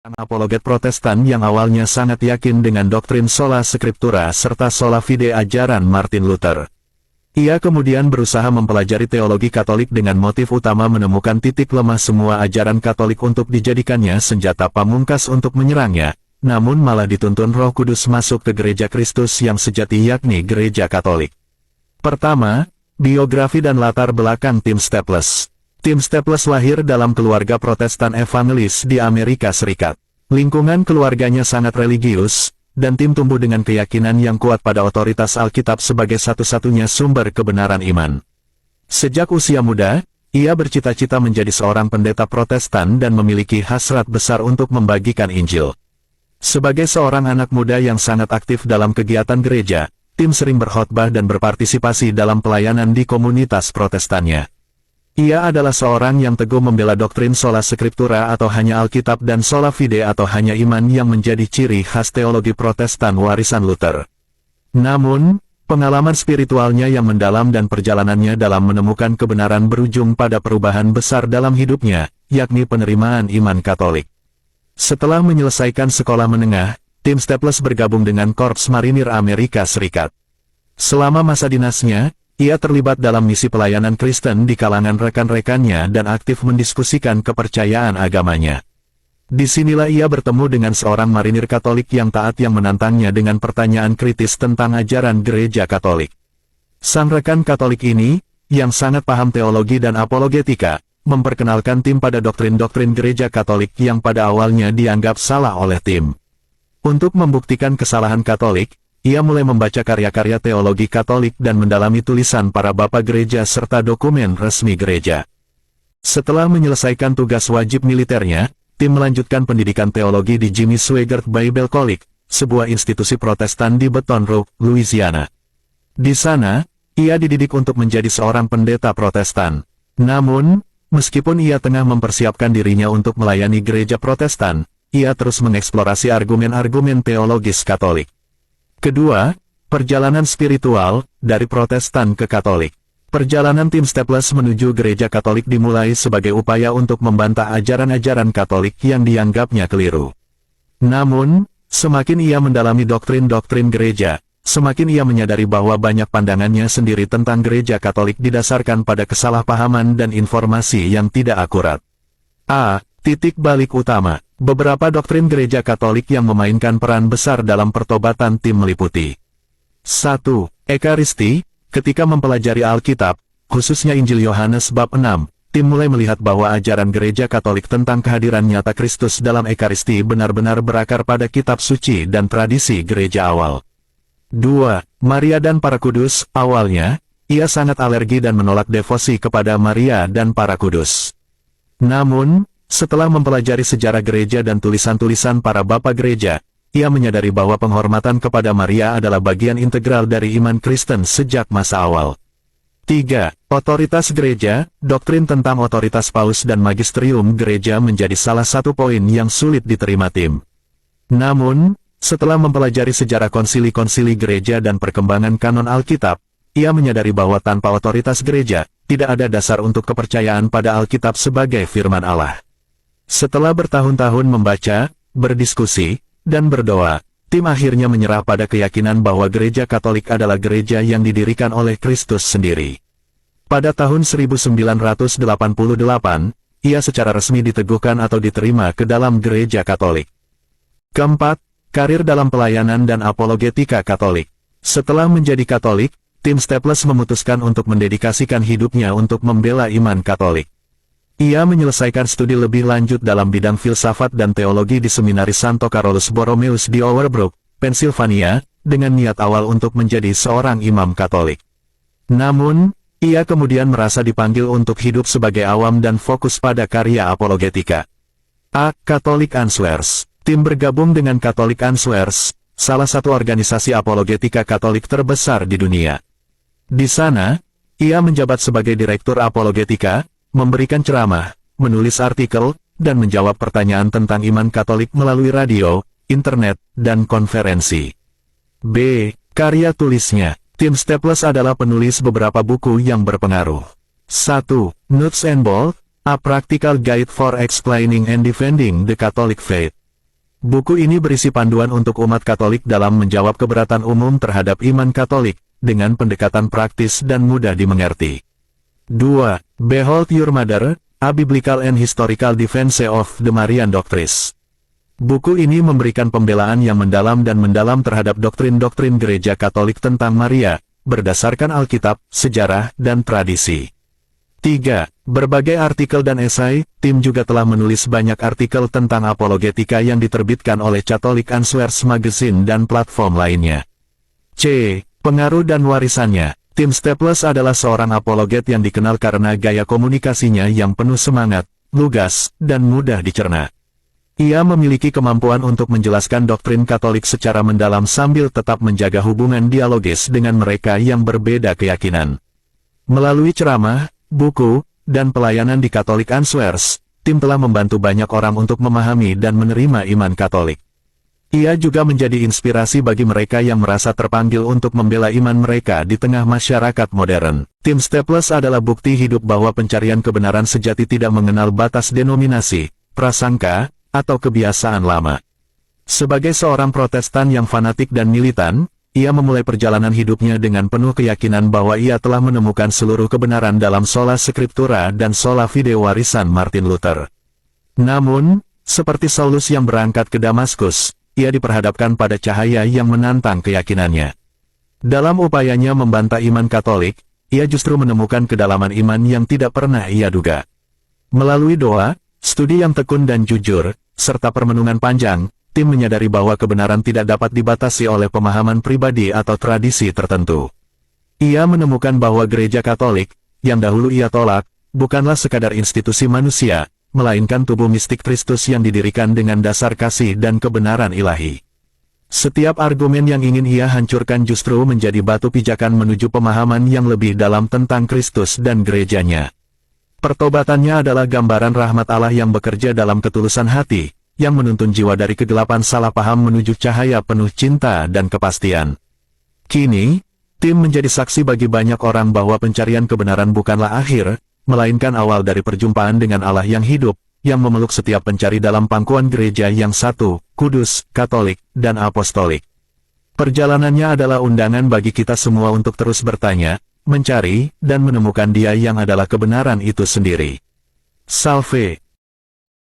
Apologet Protestan yang awalnya sangat yakin dengan doktrin sola scriptura serta sola fide ajaran Martin Luther. Ia kemudian berusaha mempelajari teologi Katolik dengan motif utama menemukan titik lemah semua ajaran Katolik untuk dijadikannya senjata pamungkas untuk menyerangnya, namun malah dituntun Roh Kudus masuk ke Gereja Kristus yang sejati yakni Gereja Katolik. Pertama, biografi dan latar belakang Tim Staples. Tim Staples lahir dalam keluarga Protestan evangelis di Amerika Serikat. Lingkungan keluarganya sangat religius, dan Tim tumbuh dengan keyakinan yang kuat pada otoritas Alkitab sebagai satu-satunya sumber kebenaran iman. Sejak usia muda, ia bercita-cita menjadi seorang pendeta Protestan dan memiliki hasrat besar untuk membagikan Injil. Sebagai seorang anak muda yang sangat aktif dalam kegiatan gereja, Tim sering berkhotbah dan berpartisipasi dalam pelayanan di komunitas Protestannya. Ia adalah seorang yang teguh membela doktrin sola scriptura atau hanya Alkitab dan sola fide atau hanya iman yang menjadi ciri khas teologi Protestan warisan Luther. Namun, pengalaman spiritualnya yang mendalam dan perjalanannya dalam menemukan kebenaran berujung pada perubahan besar dalam hidupnya, yakni penerimaan iman Katolik. Setelah menyelesaikan sekolah menengah, Tim Staples bergabung dengan Korps Marinir Amerika Serikat. Selama masa dinasnya, ia terlibat dalam misi pelayanan Kristen di kalangan rekan-rekannya dan aktif mendiskusikan kepercayaan agamanya. Disinilah ia bertemu dengan seorang marinir Katolik yang taat yang menantangnya dengan pertanyaan kritis tentang ajaran Gereja Katolik. Sang rekan Katolik ini, yang sangat paham teologi dan apologetika, memperkenalkan Tim pada doktrin-doktrin Gereja Katolik yang pada awalnya dianggap salah oleh Tim. Untuk membuktikan kesalahan Katolik, ia mulai membaca karya-karya teologi Katolik dan mendalami tulisan para bapa gereja serta dokumen resmi gereja. Setelah menyelesaikan tugas wajib militernya, Tim melanjutkan pendidikan teologi di Jimmy Swaggart Bible College, sebuah institusi Protestan di Baton Rouge, Louisiana. Di sana, ia dididik untuk menjadi seorang pendeta Protestan. Namun, meskipun ia tengah mempersiapkan dirinya untuk melayani gereja Protestan, ia terus mengeksplorasi argumen-argumen teologis Katolik. Kedua, perjalanan spiritual, dari Protestan ke Katolik. Perjalanan Tim Staples menuju gereja Katolik dimulai sebagai upaya untuk membantah ajaran-ajaran Katolik yang dianggapnya keliru. Namun, semakin ia mendalami doktrin-doktrin gereja, semakin ia menyadari bahwa banyak pandangannya sendiri tentang gereja Katolik didasarkan pada kesalahpahaman dan informasi yang tidak akurat. Titik balik utama. Beberapa doktrin gereja Katolik yang memainkan peran besar dalam pertobatan Tim meliputi 1. Ekaristi. Ketika mempelajari Alkitab, khususnya Injil Yohanes bab 6, Tim mulai melihat bahwa ajaran gereja Katolik tentang kehadiran nyata Kristus dalam Ekaristi benar-benar berakar pada kitab suci dan tradisi gereja awal. 2. Maria dan para kudus. Awalnya, ia sangat alergi dan menolak devosi kepada Maria dan para kudus. Namun, setelah mempelajari sejarah gereja dan tulisan-tulisan para bapa gereja, ia menyadari bahwa penghormatan kepada Maria adalah bagian integral dari iman Kristen sejak masa awal. 3. Otoritas gereja. Doktrin tentang otoritas paus dan magisterium gereja menjadi salah satu poin yang sulit diterima Tim. Namun, setelah mempelajari sejarah konsili-konsili gereja dan perkembangan kanon Alkitab, ia menyadari bahwa tanpa otoritas gereja, tidak ada dasar untuk kepercayaan pada Alkitab sebagai firman Allah. Setelah bertahun-tahun membaca, berdiskusi, dan berdoa, Tim akhirnya menyerah pada keyakinan bahwa gereja Katolik adalah gereja yang didirikan oleh Kristus sendiri. Pada tahun 1988, ia secara resmi diteguhkan atau diterima ke dalam gereja Katolik. Keempat, karir dalam pelayanan dan apologetika Katolik. Setelah menjadi Katolik, Tim Staples memutuskan untuk mendedikasikan hidupnya untuk membela iman Katolik. Ia menyelesaikan studi lebih lanjut dalam bidang filsafat dan teologi di Seminari Santo Carolus Borromeus di Overbrook, Pennsylvania, dengan niat awal untuk menjadi seorang imam Katolik. Namun, ia kemudian merasa dipanggil untuk hidup sebagai awam dan fokus pada karya apologetika. Catholic Answers. Tim bergabung dengan Catholic Answers, salah satu organisasi apologetika Katolik terbesar di dunia. Di sana, ia menjabat sebagai direktur apologetika, memberikan ceramah, menulis artikel, dan menjawab pertanyaan tentang iman Katolik melalui radio, internet, dan konferensi. Karya tulisnya. Tim Staples adalah penulis beberapa buku yang berpengaruh. 1. Nuts and Bolts, A Practical Guide for Explaining and Defending the Catholic Faith. Buku ini berisi panduan untuk umat Katolik dalam menjawab keberatan umum terhadap iman Katolik, dengan pendekatan praktis dan mudah dimengerti. 2. Behold Your Mother, A Biblical and Historical Defense of the Marian Doctrines. Buku ini memberikan pembelaan yang mendalam terhadap doktrin-doktrin Gereja Katolik tentang Maria, berdasarkan Alkitab, sejarah, dan tradisi. 3. Berbagai artikel dan esai, tim juga telah menulis banyak artikel tentang apologetika yang diterbitkan oleh Catholic Answers Magazine dan platform lainnya. C. Pengaruh dan warisannya. Tim Staples adalah seorang apologet yang dikenal karena gaya komunikasinya yang penuh semangat, lugas, dan mudah dicerna. Ia memiliki kemampuan untuk menjelaskan doktrin Katolik secara mendalam sambil tetap menjaga hubungan dialogis dengan mereka yang berbeda keyakinan. Melalui ceramah, buku, dan pelayanan di Catholic Answers, tim telah membantu banyak orang untuk memahami dan menerima iman Katolik. Ia juga menjadi inspirasi bagi mereka yang merasa terpanggil untuk membela iman mereka di tengah masyarakat modern. Tim Staples adalah bukti hidup bahwa pencarian kebenaran sejati tidak mengenal batas denominasi, prasangka, atau kebiasaan lama. Sebagai seorang Protestan yang fanatik dan militan, ia memulai perjalanan hidupnya dengan penuh keyakinan bahwa ia telah menemukan seluruh kebenaran dalam sola scriptura dan sola fide warisan Martin Luther. Namun, seperti Saulus yang berangkat ke Damaskus, ia diperhadapkan pada cahaya yang menantang keyakinannya. Dalam upayanya membantah iman Katolik, ia justru menemukan kedalaman iman yang tidak pernah ia duga. Melalui doa, studi yang tekun dan jujur, serta permenungan panjang, tim menyadari bahwa kebenaran tidak dapat dibatasi oleh pemahaman pribadi atau tradisi tertentu. Ia menemukan bahwa Gereja Katolik, yang dahulu ia tolak, bukanlah sekadar institusi manusia, melainkan tubuh mistik Kristus yang didirikan dengan dasar kasih dan kebenaran ilahi. Setiap argumen yang ingin ia hancurkan justru menjadi batu pijakan menuju pemahaman yang lebih dalam tentang Kristus dan gerejanya. Pertobatannya adalah gambaran rahmat Allah yang bekerja dalam ketulusan hati, yang menuntun jiwa dari kegelapan salah paham menuju cahaya penuh cinta dan kepastian. Kini, tim menjadi saksi bagi banyak orang bahwa pencarian kebenaran bukanlah akhir, melainkan awal dari perjumpaan dengan Allah yang hidup, yang memeluk setiap pencari dalam pangkuan gereja yang satu, kudus, Katolik, dan apostolik. Perjalanannya adalah undangan bagi kita semua untuk terus bertanya, mencari, dan menemukan Dia yang adalah kebenaran itu sendiri. Salve.